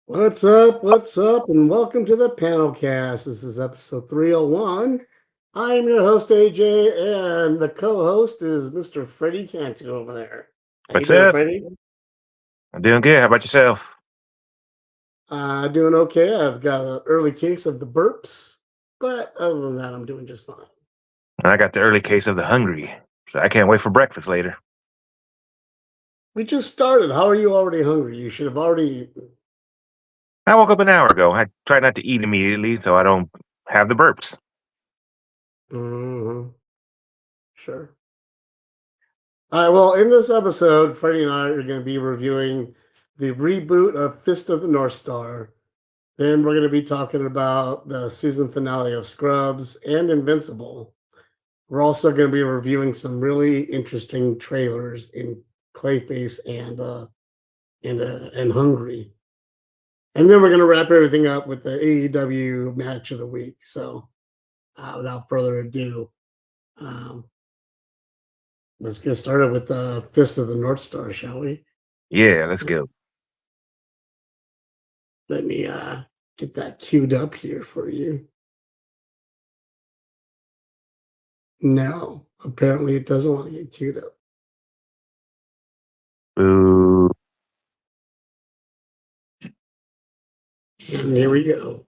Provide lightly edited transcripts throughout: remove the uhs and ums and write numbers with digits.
What's up? What's up? And welcome to the PanelCast. This is episode 301. I'm your host, AJ, and the co host is Mr. Freddie Cantu over there. How you What's doing, up? Freddie? I'm doing good. How about yourself? Doing okay. I've got an early case of the burps, but other than that, I'm doing just fine. I got the early case of the hungry, so I can't wait for breakfast later. We just started. How are you already hungry? You should have already eaten. I woke up an hour ago. I try not to eat immediately so I don't have the burps. Mm-hmm. Sure. All right. Well, in this episode, Freddie and I are going to be reviewing the reboot of Fist of the North Star. Then we're going to be talking about the season finale of Scrubs and Invincible. We're also going to be reviewing some really interesting trailers in Clayface and Hungry. And then we're going to wrap everything up with the AEW match of the week. So, without further ado, um, let's get started with the Fist of the North Star, shall we? Yeah, let's go. Let me get that queued up here for you. No, apparently it doesn't want to get queued up. Boo. And here we go.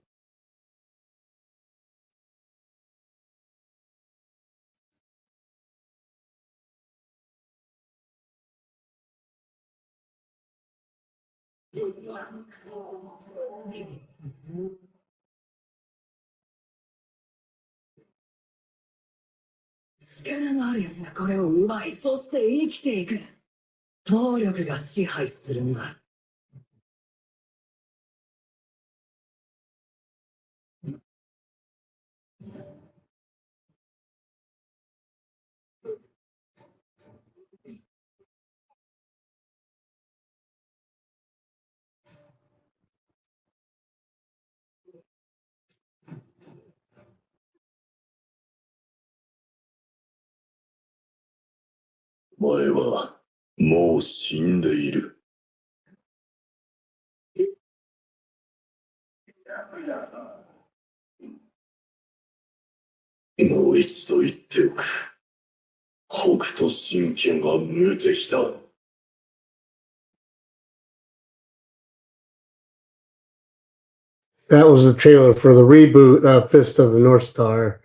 That was the trailer for the reboot of Fist of the North Star.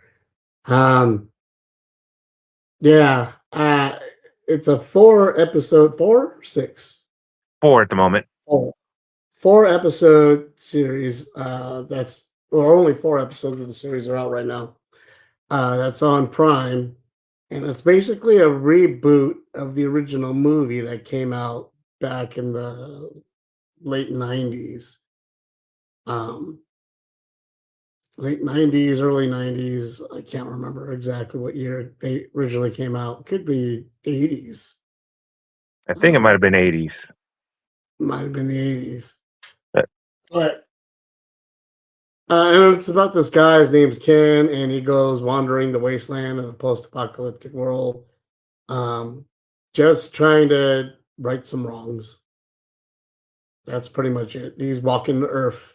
Yeah, it's a 4 episode, 4, 6, 4 at the moment. 4 episode series. Only 4 episodes of the series are out right now. That's on Prime, and it's basically a reboot of the original movie that came out back in the late 90s. Late 90s, early 90s. I can't remember exactly what year they originally came out. Could be 80s. I think it might have been 80s. Might have been the 80s. Uh, But and it's about this guy. His name's Ken, and he goes wandering the wasteland of a post-apocalyptic world, just trying to right some wrongs. That's pretty much it. He's walking the earth.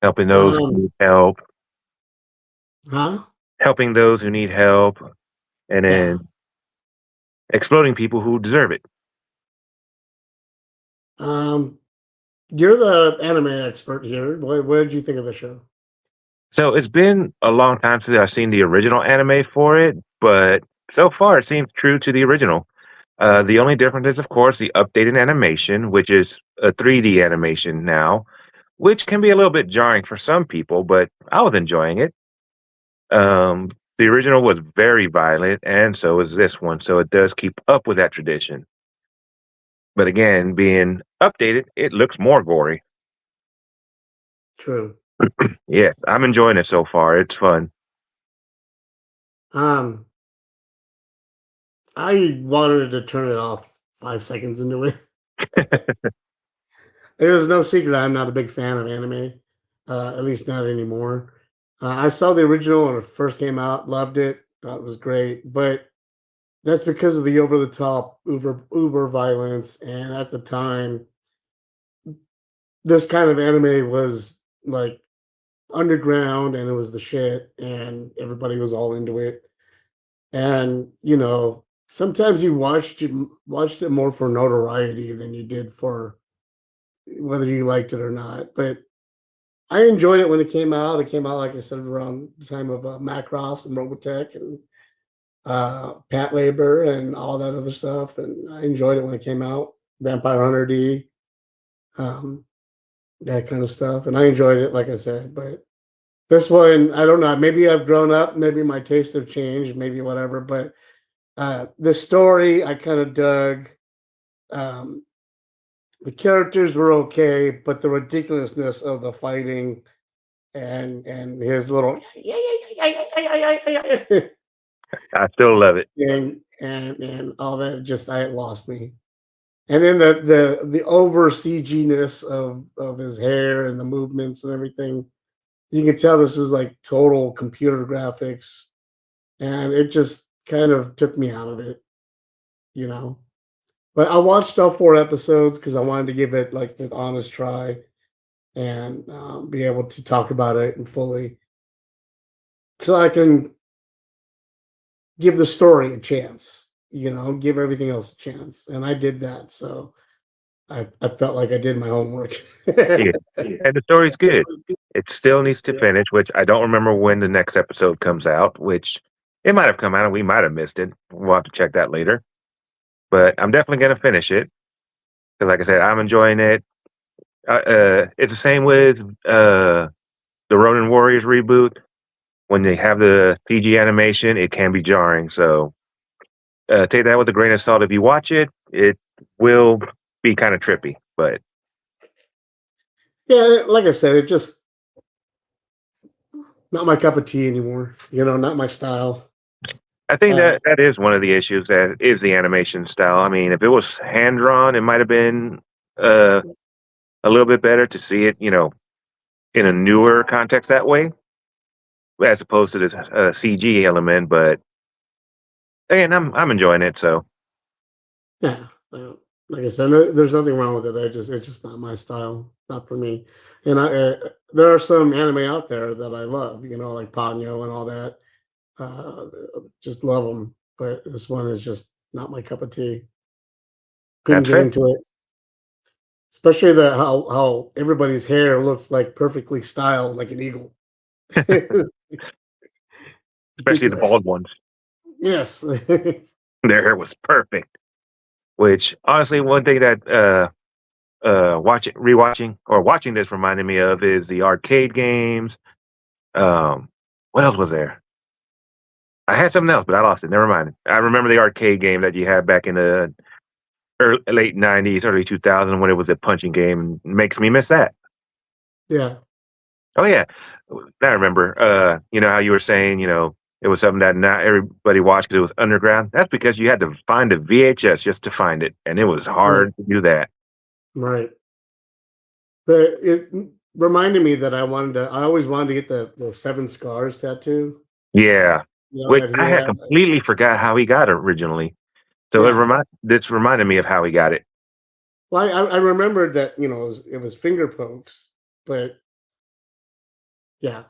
Helping those who need help. Huh? Helping those who need help. And then exploding people who deserve it. You're the anime expert here. What did you think of the show? So it's been a long time since I've seen the original anime for it, but so far it seems true to the original. The only difference is, of course, the updated animation, which is a 3D animation now, which can be a little bit jarring for some people, but I was enjoying it. Um, the original was very violent, and so is this one, so it does keep up with that tradition. But again, being updated, it looks more gory. True. Yeah, I'm enjoying it so far. It's fun. I wanted to turn it off 5 seconds into it. It was no secret I'm not a big fan of anime, at least not anymore. I saw the original when it first came out, loved it, thought it was great, but that's because of the over the top uber violence, and at the time this kind of anime was like underground and it was the shit and everybody was all into it. And sometimes you watched it more for notoriety than you did for whether you liked it or not. But I enjoyed it when it came out. It came out, like I said, around the time of Macross and Robotech and Pat Labor and all that other stuff. And I enjoyed it when it came out. Vampire Hunter D, um, that kind of stuff. And I enjoyed it, like I said. But this one, I don't know. Maybe I've grown up. Maybe my tastes have changed. Maybe whatever. But the story I kind of dug. Um, the characters were okay, but the ridiculousness of the fighting and his little I still love it. and all that just I lost me. And then the over CG-ness of his hair and the movements and everything. You can tell this was like total computer graphics, and it just kind of took me out of it, you know. But I watched all 4 episodes because I wanted to give it like an honest try and be able to talk about it and fully, so I can give the story a chance, give everything else a chance. And I did that. So I felt like I did my homework. Yeah. And the story's good. It still needs to finish, which I don't remember when the next episode comes out, which it might have come out and we might have missed it. We'll have to check that later. But I'm definitely going to finish it. Because, like I said, I'm enjoying it. It's the same with the Ronin Warriors reboot. When they have the CG animation, it can be jarring. So take that with a grain of salt. If you watch it, it will be kind of trippy. But Yeah, like I said, it just not my cup of tea anymore. Not my style. I think that is one of the issues, that is the animation style. I mean, if it was hand drawn, it might have been uh, a little bit better to see it, in a newer context that way, as opposed to the CG element. But again, I'm enjoying it. So Yeah, like I said, there's nothing wrong with it. It's just not my style, not for me. And there are some anime out there that I love, like Ponyo and all that. Uh, just love them, but this one is just not my cup of tea. Couldn't that's get it. into it, especially the how everybody's hair looks like perfectly styled, like an eagle. Especially the Ridiculous. bald ones. Yes. Their hair was perfect. Which honestly, one thing that watching this reminded me of is the arcade games. What else was there? I had something else, but I lost it. Never mind. I remember the arcade game that you had back in the late '90s, early 2000s, when it was a punching game. Makes me miss that. Yeah. Oh yeah, I remember. You know how you were saying, it was something that not everybody watched because it was underground. That's because you had to find a VHS just to find it, and it was Right. hard to do that. Right. But it reminded me that I always wanted to get the seven scars tattoo. Yeah, which That he I had had. completely forgot how he got it originally. So Yeah. this reminded me of how he got it. Well, I remembered that it was finger pokes, but yeah,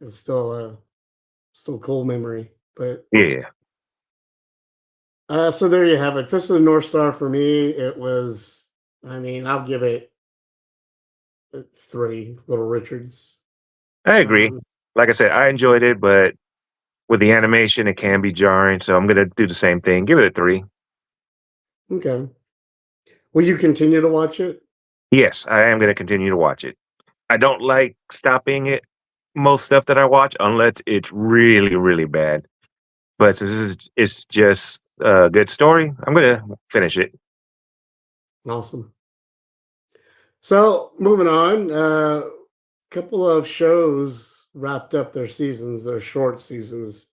it was still a cool memory. But Yeah, so there you have it. Fist of the North Star for me. It was. I mean, I'll give it 3 Little Richards. I agree. Um, Like I said, I enjoyed it, but with the animation, it can be jarring. So I'm gonna do the same thing. Give it a 3. okay. Will you continue to watch it? Yes, I am gonna continue to watch it. I don't like stopping it. Most stuff that I watch, unless it's really, really bad. But since it's just a good story, I'm gonna finish it. Awesome. So moving on, couple of shows wrapped up their seasons, their short seasons,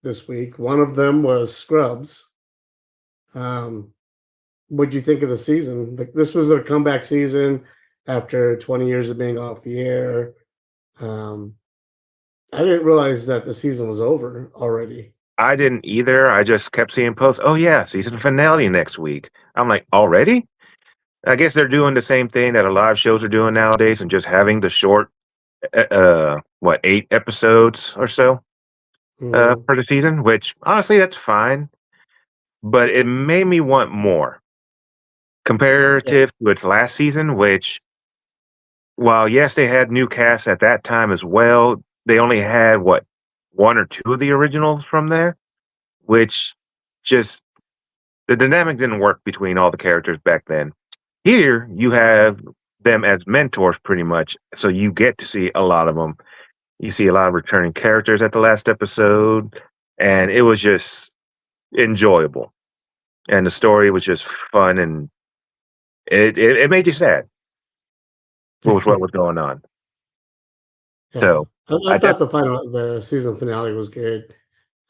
this week. One of them was Scrubs. Um, what'd you think of the season? Like, this was their comeback season after 20 years of being off the air. Um, I didn't realize that the season was over already. I didn't either. I just kept seeing posts. Oh yeah, season finale next week. I'm like, already? I guess they're doing the same thing that a lot of shows are doing nowadays, and just having the short, 8 episodes or so Mm, for the season. Which honestly, that's fine, but it made me want more yeah, comparative to its last season. Which, while yes, they had new casts at that time as well, they only had one or two of the originals from there, which just the dynamic didn't work between all the characters back then. Here, you have them as mentors pretty much, so you get to see a lot of them. You see a lot of returning characters at the last episode, and it was just enjoyable. And the story was just fun, and it made you sad. What was going on? yeah. So I I thought def the season finale was good.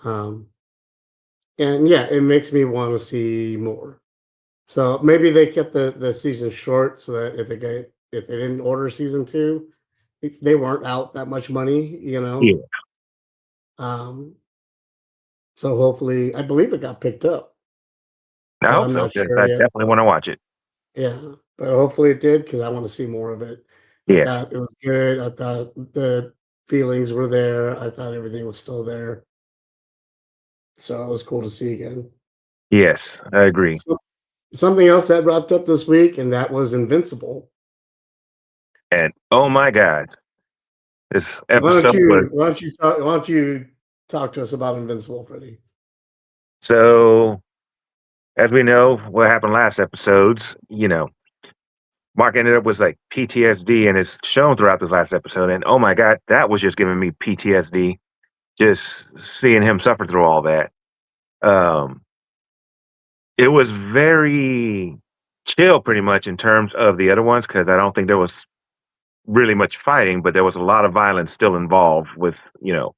Um, and yeah, it makes me want to see more. So maybe they kept the season short so that if they didn't order season two, they weren't out that much money, you know. yeah, Um, so hopefully, I believe it got picked up, I but hope I'm so not because sure I yet. definitely want to watch it. Yeah, but hopefully it did because I want to see more of it. I Yeah, thought it was good. I thought the feelings were there. I thought everything was still there. So it was cool to see again. yes, I agree. So, something else that wrapped up this week, and that was Invincible. And oh my god, this Why don't episode was you why don't you talk why don't you talk to us about Invincible, Freddie? so. As we know, what happened last episodes, Mark ended up with like PTSD, and it's shown throughout this last episode. And oh my god, that was just giving me PTSD just seeing him suffer through all that. Um, it was very chill, pretty much in terms of the other ones, because I don't think there was really much fighting, but there was a lot of violence still involved with the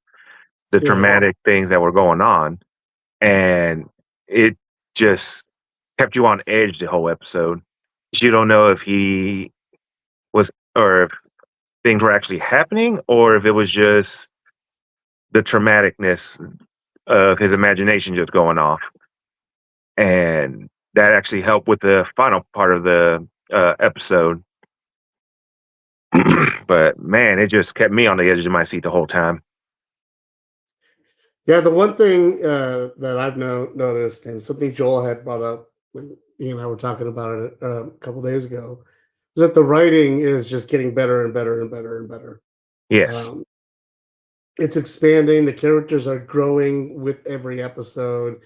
Yeah. traumatic things that were going on, and it just kept you on edge the whole episode. You don't know if he was or if things were actually happening or if it was just the traumaticness of his imagination just going off. And that actually helped with the final part of the episode. But man, it just kept me on the edge of my seat the whole time. Yeah, the one thing, that I've noticed and something Joel had brought up when he and I were talking about it, a couple days ago, is that the writing is just getting better and better and better and better. Yes, Um, it's expanding, the characters are growing with every episode,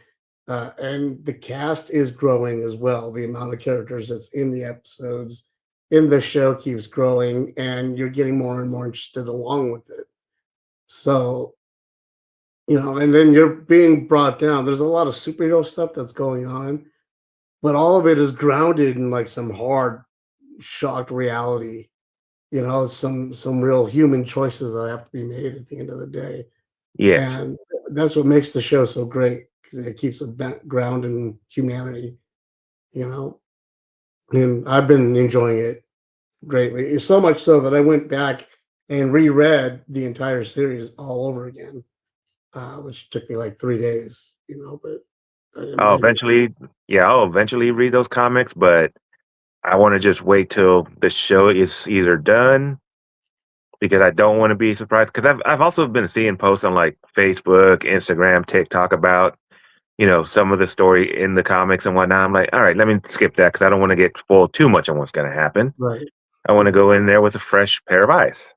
and the cast is growing as well. The amount of characters that's in the episodes in the show keeps growing, and you're getting more and more interested along with it. So, and then you're being brought down. There's a lot of superhero stuff that's going on, but all of it is grounded in like some hard, shocked reality. Some real human choices that have to be made at the end of the day, yes, and that's what makes the show so great because it keeps it ground in humanity. You know, and I've been enjoying it greatly. It's so much so that I went back and reread the entire series all over again, which took me like 3 days. But I'll I eventually, yeah, I'll eventually read those comics, but I want to just wait till the show is either done because I don't want to be surprised. Because I've also been seeing posts on like Facebook, Instagram, TikTok about some of the story in the comics and whatnot. I'm like, all right, let me skip that because I don't want to get spoiled too much on what's going to happen. right. I want to Yeah. go in there with a fresh pair of eyes,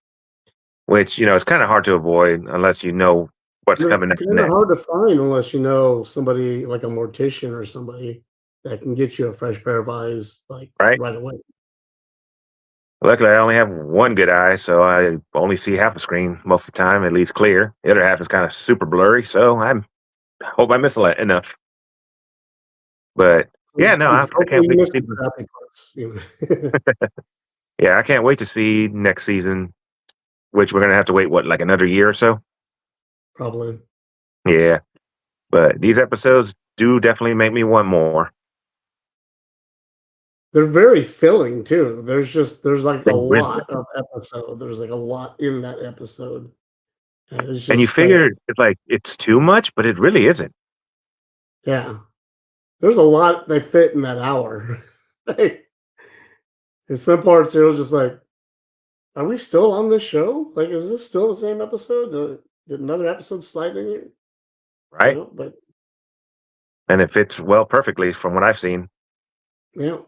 which it's kind of hard to avoid unless you know what's They're coming up kind of next, hard to find unless you know somebody like a mortician or somebody that can get you a fresh pair of eyes like right? right away. Luckily, I only have one good eye, so I only see half the screen most of the time, at least clear. The other half is kind of super blurry, so I hope I miss enough. But yeah, no, I Hopefully can't you wait to miss see. the crappy parts. Yeah, I can't wait to see next season, which we're gonna have to wait like another year or so. Probably. Yeah, but these episodes do definitely make me want more. They're very filling too. There's like a They really, lot of episode. There's like a lot in that episode. And it's and you just like, figure it's like it's too much, but it really isn't. yeah. There's a lot they fit in that hour. Like, In some parts, it was just like, are we still on this show? Like, is this still the same episode? Did another episode slide in here? right? But And it fits well perfectly from what I've seen. yeah.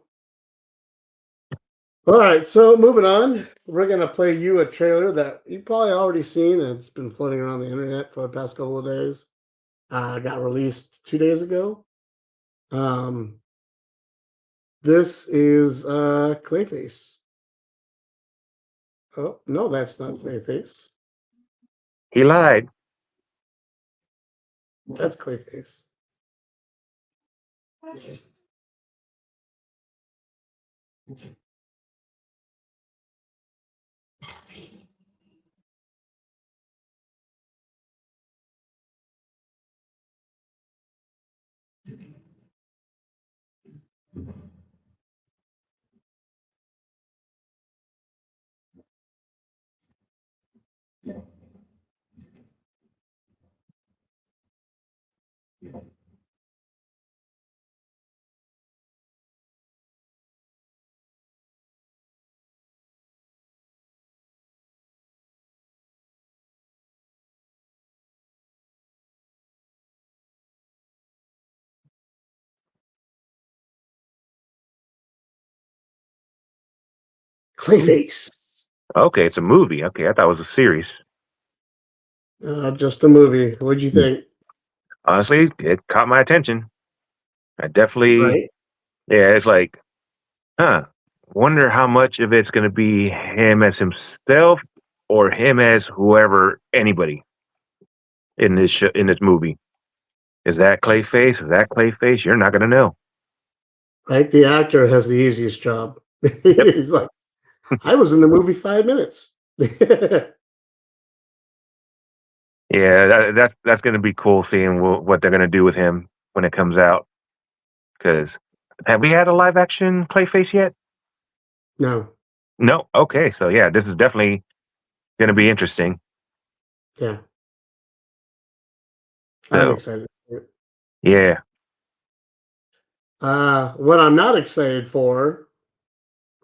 All right, so moving on, we're gonna play you a trailer that you probably already seen, and it's been floating around the internet for the past couple of days. Got released 2 days ago. This is Clayface. Oh no, that's not Clayface. He lied. That's Clayface. Clayface. Okay, it's a movie. Okay, I thought it was a series. Just a movie. What'd you think? Honestly, it caught my attention. I definitely, Right. yeah, it's like, wonder how much of it's going to be him as himself or him as whoever, anybody in this movie. Is that Clayface? Is that Clayface? You're not going to know. Right. The actor has the easiest job. Yep. He's like, I was in the movie 5 minutes. Yeah, that's going to be cool seeing what they're going to do with him when it comes out. Because have we had a live action Clayface yet? No. No. Okay, so yeah, this is definitely going to be interesting. Yeah. I'm So excited for it. yeah, What I'm not excited for,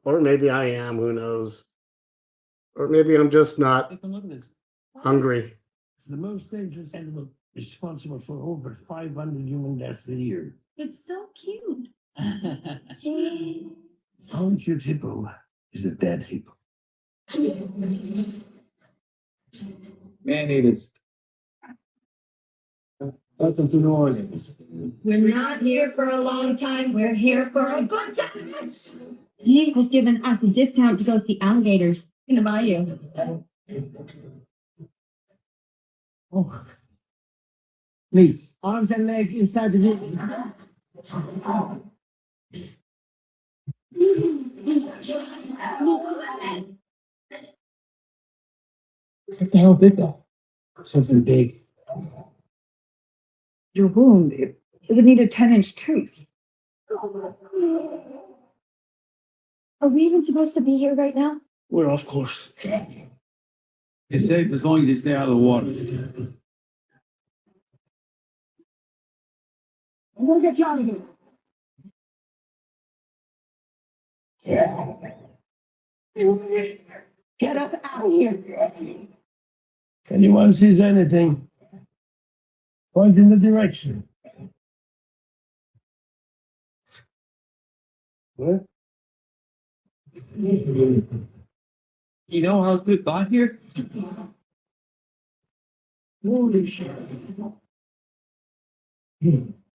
or maybe I am, who knows? Or maybe I'm just not Take a look at this. hungry. It's the most dangerous animal responsible for over 500 human deaths a year. It's so cute. How cute hippo is a dead hippo. Man eaters. Welcome to New Orleans. We're not here for a long time. We're here for a good time. He has given us a discount to go see alligators in the bayou. Oh. Please, arms and legs inside the room. What the hell did that? Something big. Your wound, it would need a 10-inch tooth. Are we even supposed to be here right now? We're off course. You're safe as long as you stay out of the water. I'm gonna get you out of here. Get up out of here. If anyone sees anything, point in the direction. What? You know how we got here? Holy shit.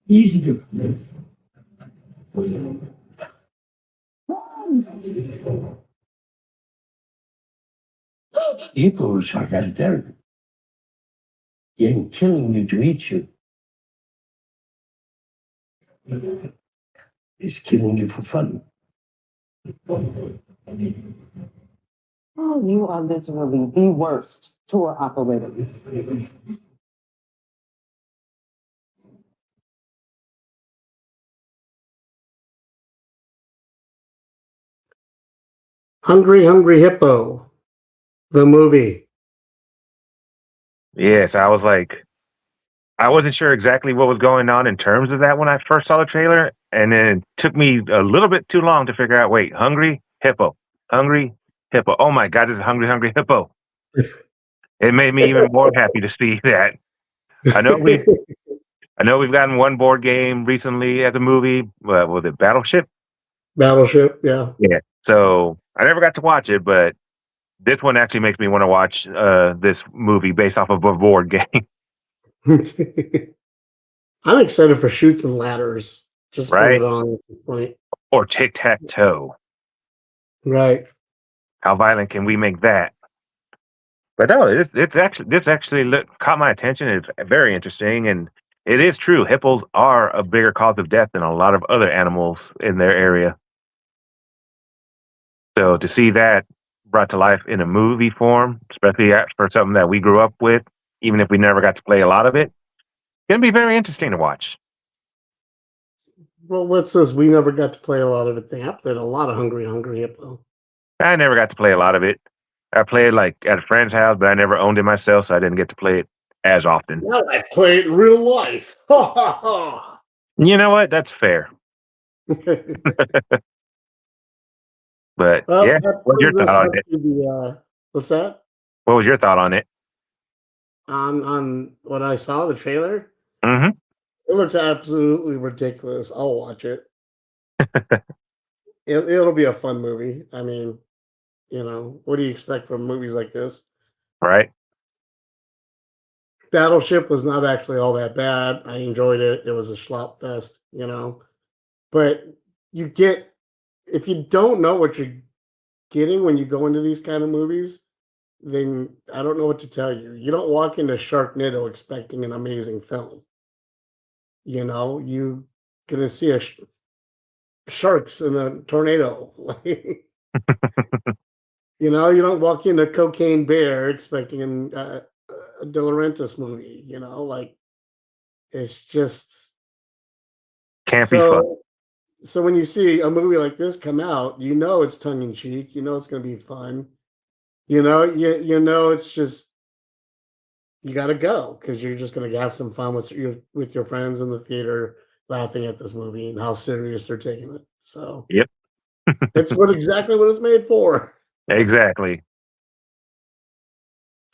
Easy to. Hippos are vegetarian. They ain't killing you to eat you. It's killing you for fun. Oh, you are literally the worst tour operator. Hungry, Hungry Hippo, the movie. yes. I was like, I wasn't sure exactly what was going on in terms of that when I first saw the trailer, and then it took me a little bit too long to figure out. Wait, hungry? hippo. Hungry hippo. Oh my God, this is hungry, hungry hippo. It made me even more happy to see that. I know we've gotten one board game recently as a movie. Was it Battleship? Battleship, yeah. Yeah. So I never got to watch it, but this one actually makes me want to watch this movie based off of a board game, I'm excited for Shoots and Ladders. Just put right? it on at this point. Or tic tac toe. Right. How violent can we make that? But no, this actually caught my attention. It's very interesting, and it is true. Hippos are a bigger cause of death than a lot of other animals in their area. So to see that brought to life in a movie form, especially for something that we grew up with, even if we never got to play a lot of it, gonna be very interesting to watch. Well, what's this? We never got to play a lot of it. I played a lot of Hungry Hungry Hippo. I never got to play a lot of it. I played like at a friend's house, but I never owned it myself, so I didn't get to play it as often. Now I play it in real life. Ha ha ha. You know what? That's fair. But Well, yeah, that what's your brings us thought on up it? to the what's that? What was your thought on it? On when I saw the trailer, Hmm. it looks absolutely ridiculous. I'll watch it. It'll be a fun movie. I mean, what do you expect from movies like this? Right? Battleship was not actually all that bad. I enjoyed it. It was a schlop fest, But you get if you don't know what you're getting when you go into these kind of movies, then I don't know what to tell you. You don't walk into Sharknado expecting an amazing film. You gonna see sharks in a tornado. You don't walk into Cocaine Bear expecting a De Laurentiis movie. It's just Campy's fun. so when you see a movie like this come out, it's tongue in cheek. It's going to be fun. It's just you got to go because you're just going to have some fun with your friends in the theater, laughing at this movie and how serious they're taking it. So Yep. it's exactly what it's made for. Exactly.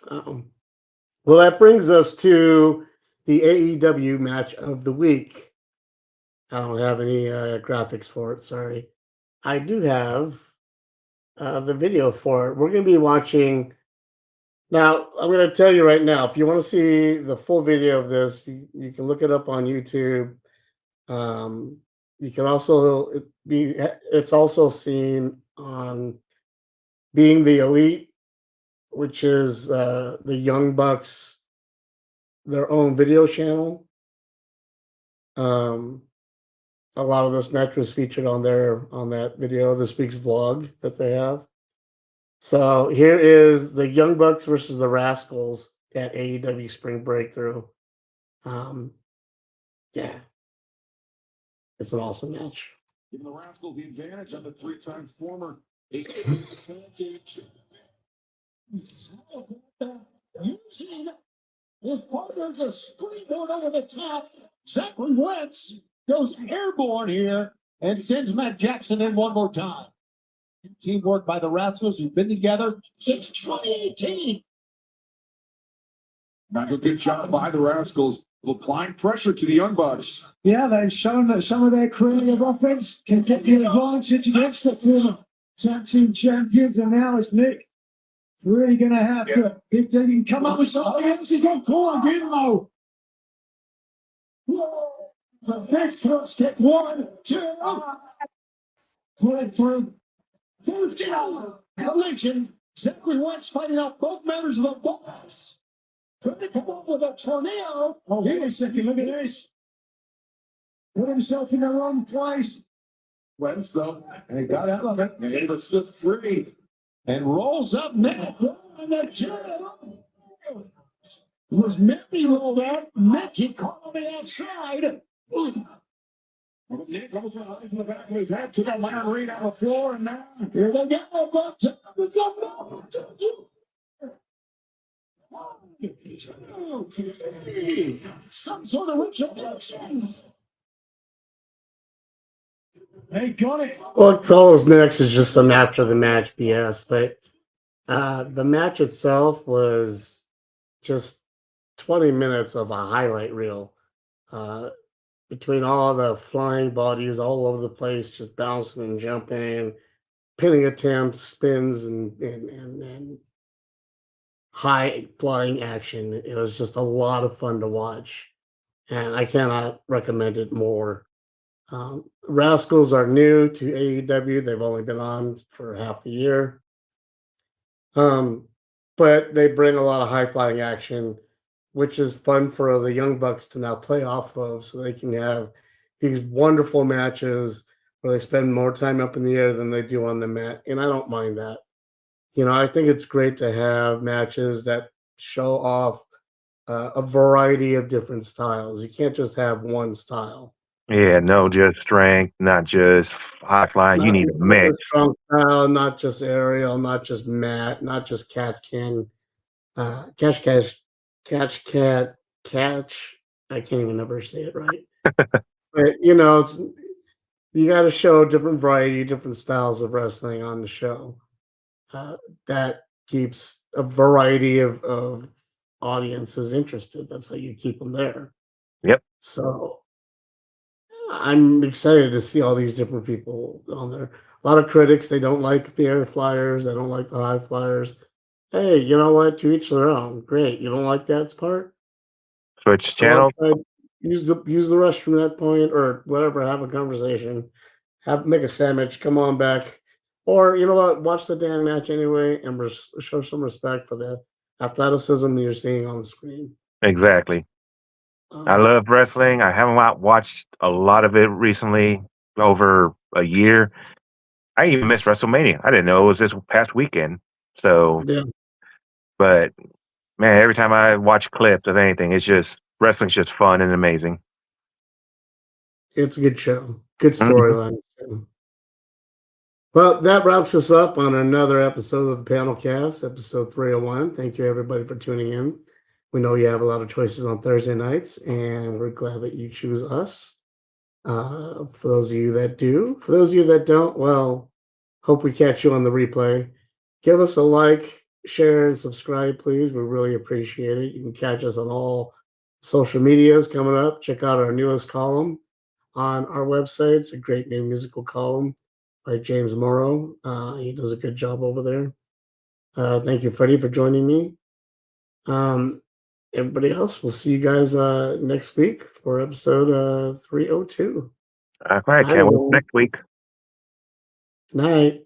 Well, that brings us to the AEW match of the week. I don't have any graphics for it. Sorry. I do have the video for it. We're going to be watching. Now, I'm going to tell you right now, if you want to see the full video of this, you can look it up on YouTube. You can also it's also seen on Being the Elite, which is the Young Bucks, their own video channel. A lot of this match was featured on that video, this week's vlog that they have. So here is the Young Bucks versus the Rascals at AEW Spring Breakthrough. Yeah, it's an awesome match. Giving the Rascals the advantage on the three-time former AEW. Using his partner's a springboard over the top. Zachary Wentz goes airborne here and sends Matt Jackson in one more time. Teamwork by the Rascals, who've been together since 2018. Not a good job by the Rascals of applying pressure to the Young Bucks. Yeah, they've shown that some of their creative offense can get the advantage against the former tag team champions, and now it's Nick really going to have to, if they can come up with something else, he's going to call again, though. The next hook, get 1, 2, play through. First down, collision. Zachary Wentz fighting off both members of the Bucks. Trying to come up with a tornado. Oh, wait a second, look at this. Put himself in the wrong place. Wentz, though, and he got out of it and able to slip free. And rolls up Matt. And the turn. Was Matty rolled out. Matty caught on the outside. Nick goes with eyes in the back of his head to the Larry Reed on the floor, and now Here they go. Some sort of retribution. Hey, got it. What follows next is just some after the match BS, but the match itself was just 20 minutes of a highlight reel. Uh, between all the flying bodies all over the place, just bouncing and jumping, pinning attempts, spins, and high flying action. It was just a lot of fun to watch, and I cannot recommend it more. Rascals are new to AEW. They've only been on for half the year. But they bring a lot of high flying action, which is fun for the Young Bucks to now play off of, so they can have these wonderful matches where they spend more time up in the air than they do on the mat. And I don't mind that. I think it's great to have matches that show off a variety of different styles. You can't just have one style. Yeah, no, just strength, not just high flying. You Not need a just mix. strong style, not just aerial, not just mat, not just catch, catch. I can't even ever say it right. But you got to show different variety, different styles of wrestling on the show. That keeps a variety of audiences interested. That's how you keep them there. Yep. So I'm excited to see all these different people on there. A lot of critics, they don't like the air flyers, they don't like the high flyers. Hey, you know what? To each their own. Great. You don't like that part? Switch Go channel. outside, use the restroom at that point, or whatever. Have a conversation. Make a sandwich. Come on back, or you know what? Watch the damn match anyway, and show some respect for the athleticism you're seeing on the screen. Exactly. I Um, love wrestling. I haven't watched a lot of it recently, over a year. I even missed WrestleMania. I didn't know it was this past weekend. So, yeah, but man, every time I watch clips of anything, it's just wrestling's just fun and amazing. it's a good show. Good Mhm. storyline. Too. Well, that wraps us up on another episode of the PanelCast, episode 301. Thank you, everybody, for tuning in. We know you have a lot of choices on Thursday nights, and we're glad that you choose us. For those of you that do, for those of you that don't, well, hope we catch you on the replay. Give us a like, share, and subscribe, please. We really appreciate it. You can catch us on all social medias coming up. Check out our newest column on our website. It's a great new musical column by James Morrow. He does a good job over there. Thank you, Freddie, for joining me. Everybody else, we'll see you guys next week for episode 302. All right, Night, can't wait for everyone. next week. Night.